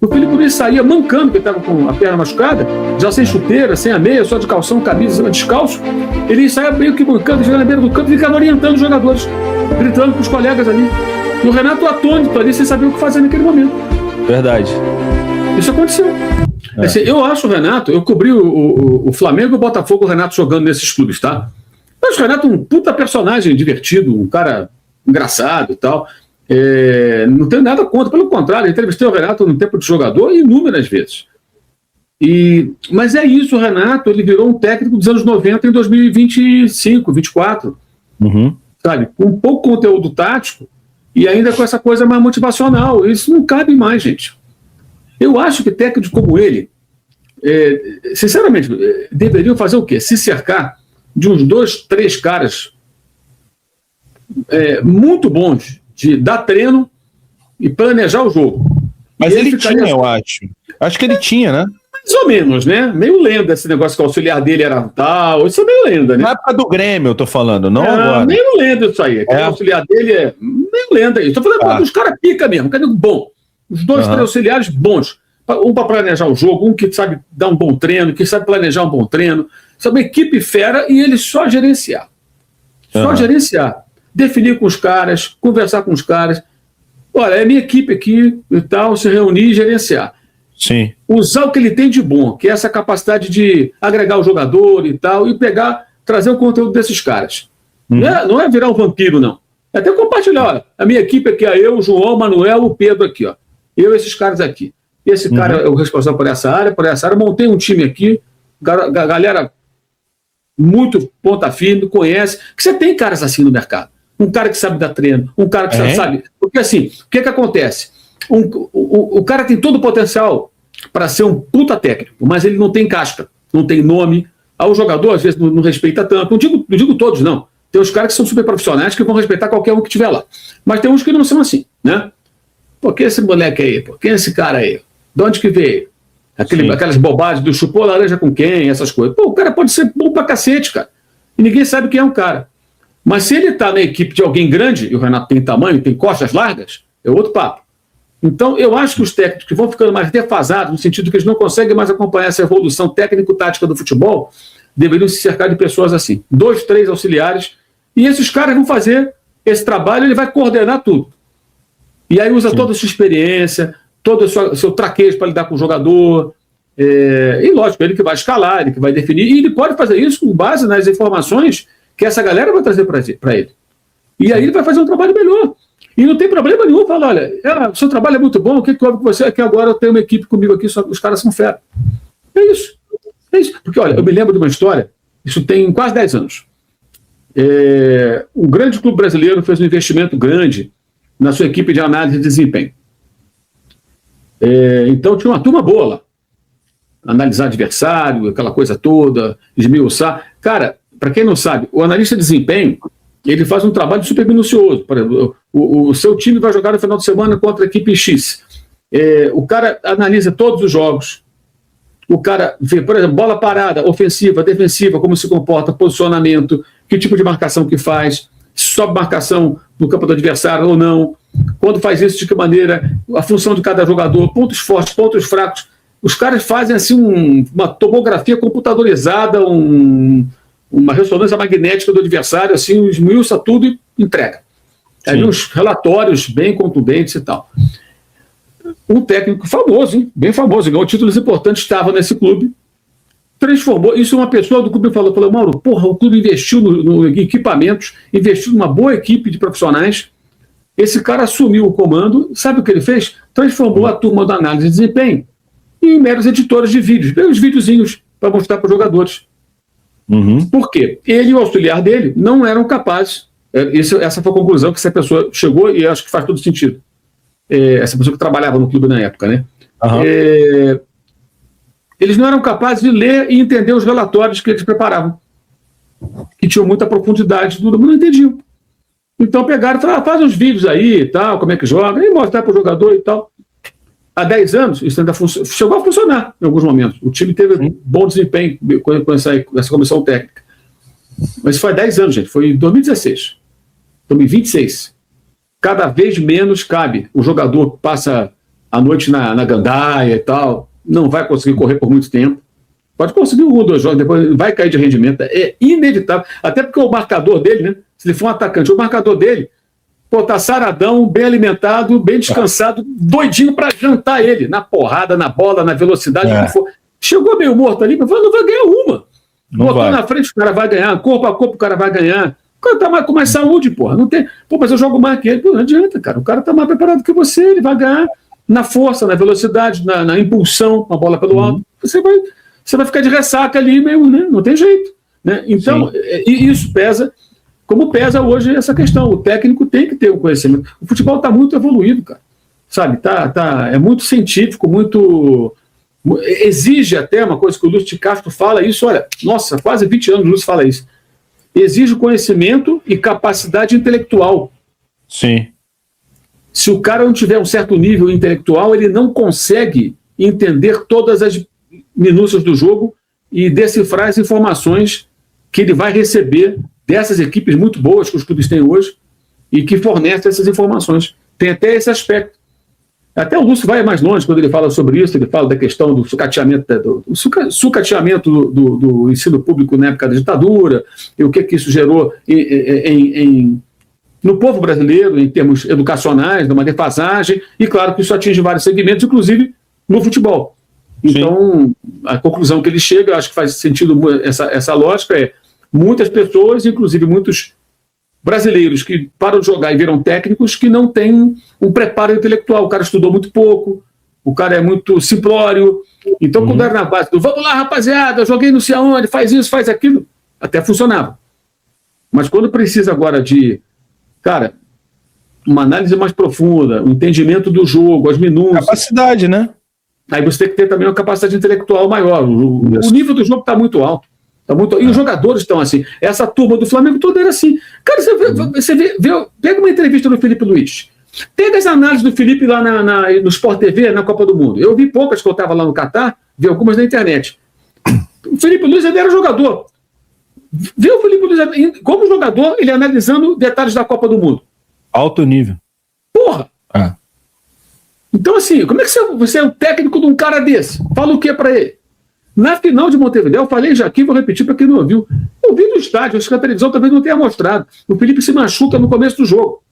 O Felipe Luiz saía mancando, porque estava com a perna machucada, já sem chuteira, sem a meia, só de calção, camisa, descalço. Ele saía meio que mancando, chegando na beira do campo e ficava orientando os jogadores, gritando com os colegas ali. E o Renato atônito ali, sem saber o que fazer naquele momento. Verdade. Isso aconteceu. Assim, eu acho o Renato, eu cobri o Flamengo e o Botafogo, o Renato jogando nesses clubes, tá? Eu acho o Renato um puta personagem divertido, um cara engraçado e tal. Não tenho nada contra, pelo contrário, entrevistei o Renato no tempo de jogador inúmeras vezes. Mas é isso, o Renato, ele virou um técnico dos anos 90 em 2025, 24, sabe? Com pouco conteúdo tático e ainda com essa coisa mais motivacional. Isso não cabe mais, gente. Eu acho que técnicos como ele, sinceramente, deveriam fazer o quê? Se cercar de uns 2, 3 caras muito bons de dar treino e planejar o jogo. Mas ele tinha, eu acho. Acho que ele tinha, né? Mais ou menos, né? Meio lenda esse negócio que o auxiliar dele era tal. Isso é meio lenda, né? Na época do Grêmio, eu tô falando, não agora. Meio lenda isso aí. O auxiliar dele é meio lenda. Estou falando dos caras pica mesmo. Cadê o bom? Os 2, 3 auxiliares bons. Um para planejar o jogo, um que sabe dar um bom treino, que sabe planejar um bom treino. Sabe, uma equipe fera e ele só gerenciar. Só gerenciar. Definir com os caras, conversar com os caras. Olha, é minha equipe aqui e tal, se reunir e gerenciar. Sim. Usar o que ele tem de bom, que é essa capacidade de agregar o jogador e tal, e trazer o conteúdo desses caras. Não é virar um vampiro, não. É até compartilhar, olha, a minha equipe aqui é eu, o João, o Manuel, o Pedro aqui, ó. Eu e esses caras aqui. Esse cara é o responsável por essa área, montei um time aqui, galera muito ponta firme, conhece, que você tem caras assim no mercado. Um cara que sabe dar treino, um cara que sabe. Porque assim, o que acontece? O cara tem todo o potencial para ser um puta técnico, mas ele não tem casca, não tem nome. O jogador, às vezes, não respeita tanto. Não digo todos, não. Tem os caras que são super profissionais que vão respeitar qualquer um que estiver lá. Mas tem uns que não são assim, né? Por que esse moleque aí? Por que esse cara aí? De onde que veio? Aquelas bobagens do chupou laranja com quem, essas coisas. Pô, o cara pode ser bom pra cacete, cara. E ninguém sabe quem é o cara. Mas se ele está na equipe de alguém grande, e o Renato tem tamanho, tem costas largas, é outro papo. Então, eu acho que os técnicos que vão ficando mais defasados, no sentido que eles não conseguem mais acompanhar essa evolução técnico-tática do futebol, deveriam se cercar de pessoas assim. 2, 3 auxiliares, e esses caras vão fazer esse trabalho, ele vai coordenar tudo. E aí usa toda a sua experiência, todo o seu traquejo para lidar com o jogador, e lógico, ele que vai escalar, ele que vai definir, e ele pode fazer isso com base nas informações que essa galera vai trazer para ele. E aí ele vai fazer um trabalho melhor. E não tem problema nenhum falar, olha, o seu trabalho é muito bom, o que houve com você? É que agora eu tenho uma equipe comigo aqui, os caras são fera. É isso. Porque, olha, eu me lembro de uma história, isso tem quase 10 anos. Um grande clube brasileiro fez um investimento grande na sua equipe de análise de desempenho. Então tinha uma turma boa lá. Analisar adversário, aquela coisa toda, esmiuçar. Cara, para quem não sabe, o analista de desempenho, ele faz um trabalho super minucioso. Por exemplo, o seu time vai jogar no final de semana contra a equipe X. O cara analisa todos os jogos. O cara vê, por exemplo, bola parada, ofensiva, defensiva, como se comporta, posicionamento, que tipo de marcação que faz, sobe marcação no campo do adversário ou não. Quando faz isso, de que maneira, a função de cada jogador, pontos fortes, pontos fracos. Os caras fazem assim uma tomografia computadorizada, uma ressonância magnética do adversário, assim, esmiuça tudo e entrega. Aí uns relatórios bem contundentes e tal. Um técnico famoso, hein? Bem famoso, ganhou títulos importantes, estava nesse clube, transformou, isso uma pessoa do clube falou, Mauro, porra, o clube investiu no equipamentos, investiu numa boa equipe de profissionais, esse cara assumiu o comando, sabe o que ele fez? Transformou a turma da análise de desempenho em meros editores de vídeos, meros videozinhos para mostrar para os jogadores. Por quê? Ele e o auxiliar dele não eram capazes, essa foi a conclusão que essa pessoa chegou e acho que faz todo sentido. Essa pessoa que trabalhava no clube na época, né? Eles não eram capazes de ler e entender os relatórios que eles preparavam, que tinham muita profundidade, tudo, mas não entendiam. Então pegaram e falaram, faz uns vídeos aí e tal, como é que joga, e mostrar para o jogador e tal. Há 10 anos, isso ainda chegou a funcionar em alguns momentos. O time teve bom desempenho com essa comissão técnica. Mas foi há 10 anos, gente. Foi em 2016. 2026. Cada vez menos cabe. O jogador passa à noite na gandaia e tal, não vai conseguir correr por muito tempo. Pode conseguir 1 ou 2 jogos, depois vai cair de rendimento. É inevitável. Até porque o marcador dele, né? Se ele for um atacante, o marcador dele, pô, tá saradão, bem alimentado, bem descansado, doidinho para jantar ele, na porrada, na bola, na velocidade, o que for. Chegou meio morto ali, mas não vai ganhar uma. Botou na frente, o cara vai ganhar, corpo a corpo, o cara vai ganhar. O cara tá com mais saúde, porra. Não tem. Pô, mas eu jogo mais que ele. Pô, não adianta, cara. O cara tá mais preparado que você, ele vai ganhar na força, na velocidade, na impulsão, com a bola pelo alto. Você vai ficar de ressaca ali, meio, né? Não tem jeito. Né? Então, e isso pesa, como pesa hoje essa questão. O técnico tem que ter o conhecimento. O futebol está muito evoluído, cara. Sabe? É muito científico, muito. Exige até uma coisa que o Lúcio de Castro fala isso, olha, nossa, quase 20 anos o Lúcio fala isso. Exige conhecimento e capacidade intelectual. Sim. Se o cara não tiver um certo nível intelectual, ele não consegue entender todas as minúcias do jogo e decifrar as informações que ele vai receber dessas equipes muito boas que os clubes têm hoje e que fornecem essas informações. Tem até esse aspecto. Até o Lúcio vai mais longe quando ele fala sobre isso, ele fala da questão do sucateamento, do ensino público na época da ditadura, e o que isso gerou no povo brasileiro, em termos educacionais, numa defasagem, e claro que isso atinge vários segmentos, inclusive no futebol. Então, a conclusão que ele chega, acho que faz sentido essa lógica, é muitas pessoas, inclusive muitos brasileiros que param de jogar e viram técnicos que não têm um preparo intelectual. O cara estudou muito pouco, o cara é muito simplório. Então, quando era na base do vamos lá, rapaziada, eu joguei não sei aonde, faz isso, faz aquilo, até funcionava. Mas quando precisa agora de, cara, uma análise mais profunda, um entendimento do jogo, as minúcias. Capacidade, né? Aí você tem que ter também uma capacidade intelectual maior. O nível do jogo está muito alto. E os jogadores estão assim. Essa turma do Flamengo toda era assim. Cara, você vê, pega uma entrevista do Felipe Luiz. Pega as análises do Felipe lá no Sport TV, na Copa do Mundo. Eu vi poucas que eu estava lá no Catar, vi algumas na internet. O Felipe Luiz ele era jogador. Vê o Felipe Luiz como jogador, ele analisando detalhes da Copa do Mundo. Alto nível. Porra! Então, assim, como é que você é o técnico de um cara desse? Fala o que para ele? Na final de Montevidéu, eu falei já aqui, vou repetir para quem não ouviu. Eu vi no estádio, acho que a televisão talvez não tenha mostrado. O Felipe se machuca no começo do jogo.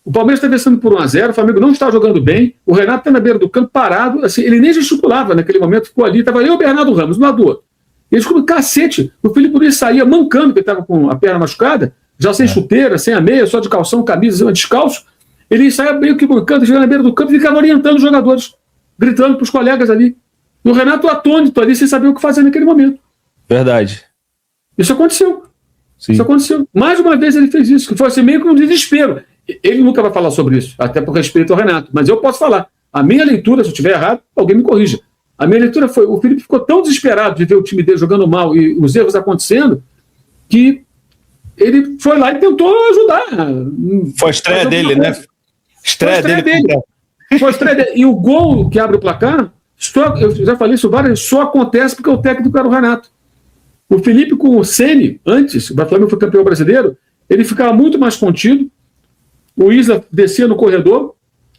O Palmeiras está vencendo por 1-0, o Flamengo não está jogando bem, o Renato está na beira do campo parado, assim, ele nem gesticulava naquele momento, ficou ali, estava eu e o Bernardo Ramos, um lado do outro. E eles ficam, cacete, o Felipe Luiz saía mancando, porque estava com a perna machucada, já sem chuteira, sem a meia, só de calção, camisa, descalço. Ele saía meio que mancando, chegava na beira do campo e ficava orientando os jogadores, gritando para os colegas ali. E o Renato atônito ali, sem saber o que fazer naquele momento. Verdade. Isso aconteceu. Sim. Isso aconteceu. Mais uma vez ele fez isso, que foi assim, meio que um desespero. Ele nunca vai falar sobre isso, até por respeito ao Renato, mas eu posso falar. A minha leitura, se eu estiver errado, alguém me corrija. A minha leitura foi, o Felipe ficou tão desesperado de ver o time dele jogando mal e os erros acontecendo, que ele foi lá e tentou ajudar. Foi a estreia dele, né? Estreia dele. Foi a estreia dele. E o gol que abre o placar, eu já falei isso várias vezes, só acontece porque o técnico era o Renato. O Felipe com o Ceni, antes, o Flamengo foi campeão brasileiro, ele ficava muito mais contido, o Isla descia no corredor,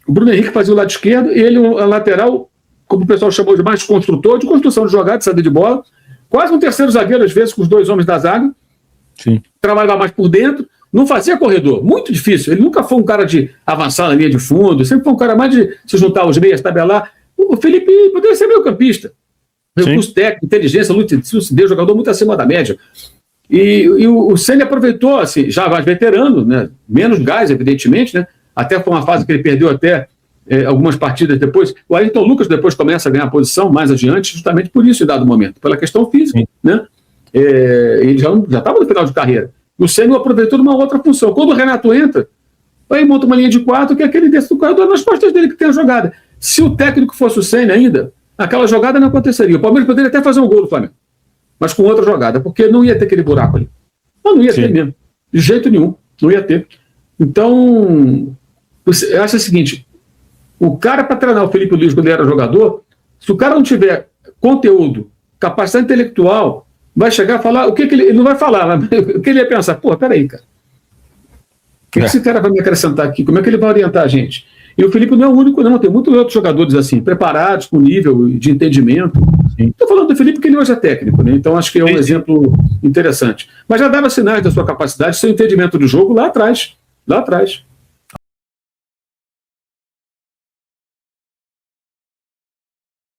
o Bruno Henrique fazia o lado esquerdo, e ele, a lateral, como o pessoal chamou de mais construtor, de construção de jogada, de saída de bola, quase um terceiro zagueiro, às vezes, com os dois homens da zaga. Sim. Trabalhava mais por dentro, não fazia corredor, muito difícil. Ele nunca foi um cara de avançar na linha de fundo, sempre foi um cara mais de se juntar os meias, tabelar. O Felipe poderia ser meio campista. Recurso técnico, inteligência, lucidez, jogador muito acima da média. E o Ceni aproveitou, assim, já mais veterano, né? Menos gás, evidentemente, né? Até foi uma fase que ele perdeu até algumas partidas depois. O Ayrton Lucas depois começa a ganhar posição mais adiante, justamente por isso, em dado momento, pela questão física. Né? Ele já estava no final de carreira. O Ceni aproveitou de uma outra função. Quando o Renato entra, aí monta uma linha de 4, que é aquele desse do corredor nas costas dele que tem a jogada. Se o técnico fosse o Ceni ainda, aquela jogada não aconteceria. O Palmeiras poderia até fazer um gol do Flamengo, mas com outra jogada, porque não ia ter aquele buraco ali. Não ia ter mesmo. De jeito nenhum. Não ia ter. Então, eu acho o seguinte, o cara para treinar o Felipe Luiz quando ele era jogador, se o cara não tiver conteúdo, capacidade intelectual, vai chegar a falar, o que ele não vai falar, mas o que ele ia pensar? Pô, peraí, cara. O que esse cara vai me acrescentar aqui? Como é que ele vai orientar a gente? E o Felipe não é o único, não. Tem muitos outros jogadores assim, preparados, com nível de entendimento. Estou falando do Felipe porque ele hoje é técnico, né? Então acho que é um exemplo interessante. Mas já dava sinais da sua capacidade, seu entendimento do jogo lá atrás. Lá atrás.